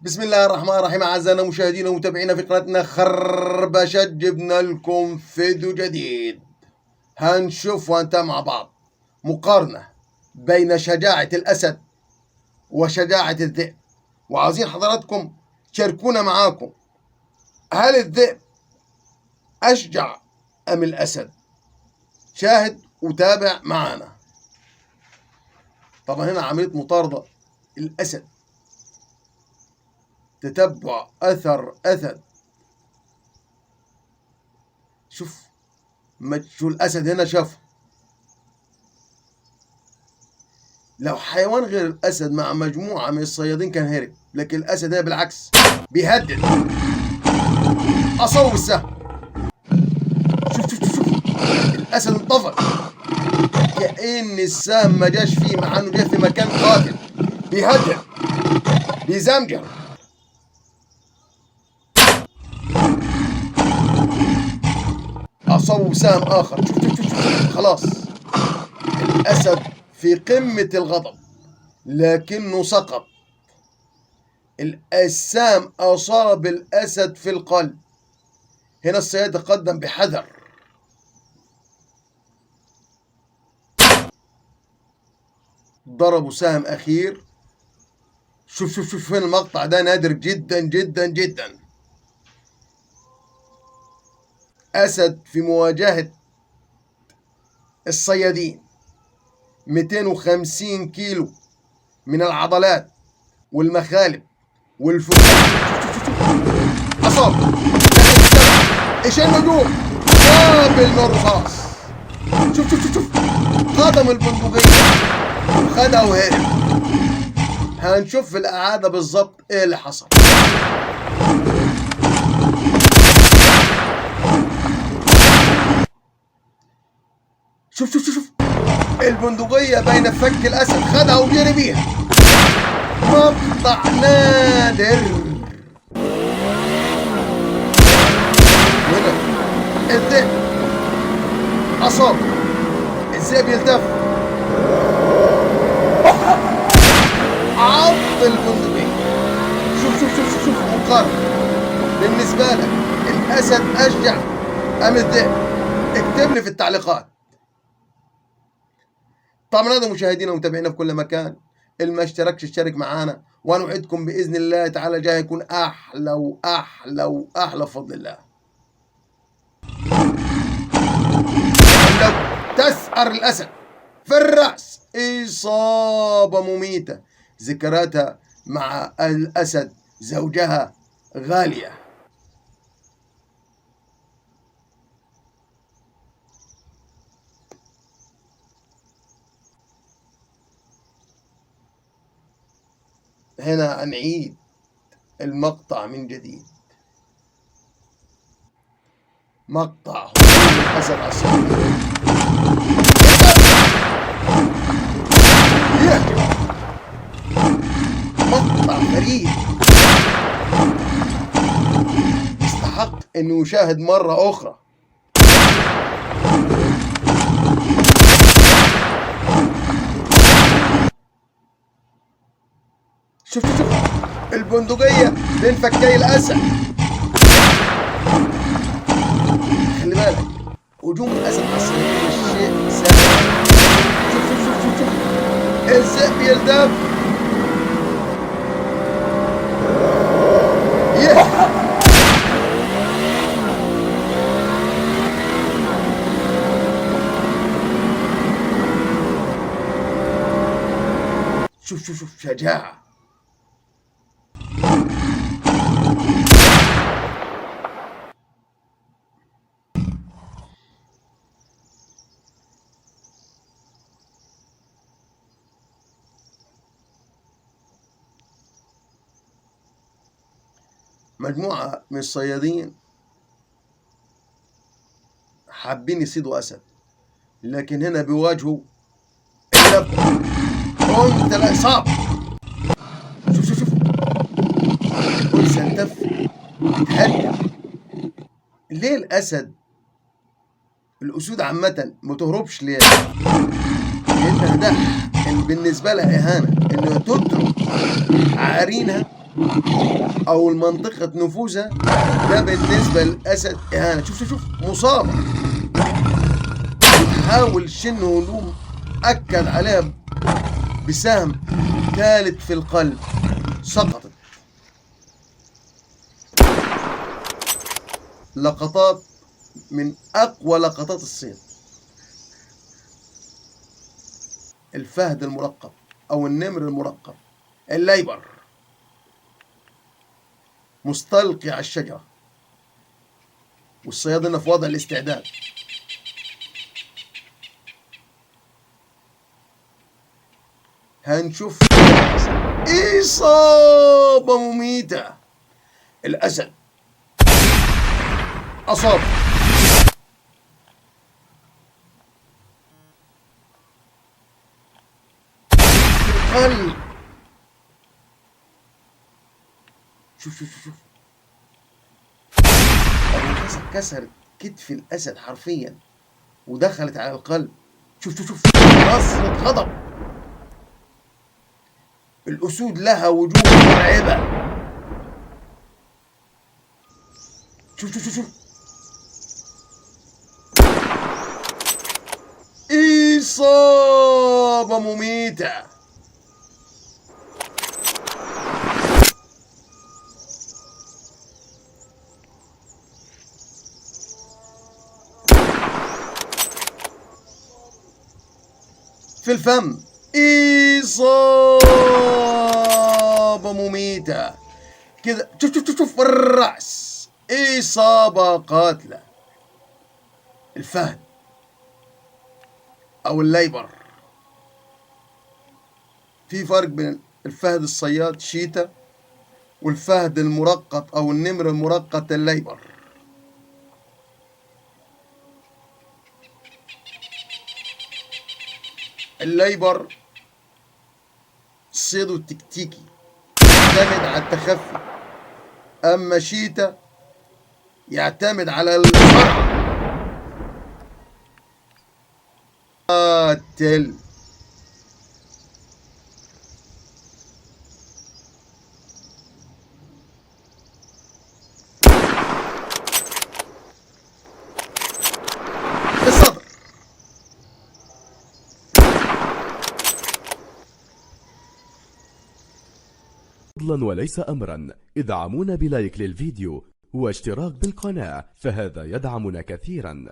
بسم الله الرحمن الرحيم. أعزائنا مشاهدينا ومتابعينا في قناتنا خربشة، جبنا لكم فيديو جديد. هنشوف وانت مع بعض مقارنة بين شجاعة الأسد وشجاعة الذئب، وعاوزين حضراتكم تشاركونا معاكم. هل الذئب أشجع أم الأسد؟ شاهد وتابع معانا. طبعا هنا عملية مطاردة الأسد، تتبع أثر أسد. شوف شو الأسد هنا شاف. لو حيوان غير الأسد مع مجموعة من الصيادين كان هرب، لكن الأسد هنا بالعكس بيهدد. أصوب السهم. شوف الأسد انطفى كأن السهم ما جاش فيه، مع إنه جاي في مكان قاتل. بيهدد، بيزمجر. أصوب سهم آخر. شوف خلاص الأسد في قمة الغضب لكنه سقط. السهم أصاب الأسد في القلب. هنا الصياد تقدم بحذر. ضربوا سهم أخير. شوف هنا المقطع ده نادر جدا جدا جدا. أسد في مواجهة الصيادين، 250 كيلو من العضلات والمخالب والفخذ. أصاب، إيش النجوم؟ قابل من الرصاص. شوف قدم البندقية وخدها وهرب. هنشوف في الإعادة بالظبط إيه اللي حصل. شوف البندقية بين فك الأسد، خدها وجري بيها. مقطع نادر. هنا الذئب أصاب، الذئب يلتف، عض البندقية. شوف مقارنة. بالنسبة لك الأسد أشجع أم الذئب؟ اكتب لي في التعليقات. طبعا هذا مشاهدينا ومتابعينا في كل مكان، اللي ما اشتركش اشترك معانا، ونوعدكم باذن الله تعالى جاي يكون احلى واحلى واحلى بفضل الله. لو تسعر الاسد في الراس اصابه مميته. ذكرياتها مع الاسد زوجها غاليه. هنا نعيد المقطع من جديد. مقطع هجوم الأسد على الصيادين. يهجم. مقطع فريد يستحق انه يشاهد مرة أخرى. شوف البندقية بين فكي الأسد. خلي بالك هجوم الأسد على الصيادين شيء سهل. شوف الذئب يلدب. شوف شجاعة. مجموعة من الصيادين حابين يصيدوا أسد، لكن هنا بيواجهوا كنت العصاب. شوف الأنثى التف بتهدد. ليه الأسود عامة ما تهربش ليه؟ لأنها ده بالنسبة لها إهانة إنه تترك عارينها أو المنطقة نفوذها، ده بالنسبة للأسد إهانة. شوف شوف شوف، مصابة حاول شن هلوم، أكد عليها بسهم ثالث في القلب، سقطت. لقطات من أقوى لقطات الصيد. الفهد المرقب أو النمر المرقب، الليبر، مستلقي على الشجرة، والصيادين في وضع الاستعداد. هنشوف إصابة مميتة. الأسد أصاب القلب. شوف شوف شوف، الرصاصة كسرت كتف الأسد حرفيا ودخلت على القلب. شوف شوف شوف، نصرة غضب. الأسود لها وجوه مرعبة. شوف شوف شوف شوف، إصابة مميتة. في الفم، إصابة مميتة كذا. شوف شوف شوف شوف، الرأس، إصابة قاتلة. الفهد أو الليبر، في فرق بين الفهد الصياد شيتا والفهد المرقط أو النمر المرقط الليبر. الليبر صيده التكتيكي يعتمد على التخفي، أما شيتا يعتمد على السرعة. قاتل. الصدر. فضلا وليس أمرا ادعمونا بلايك للفيديو واشتراك بالقناة، فهذا يدعمنا كثيرا.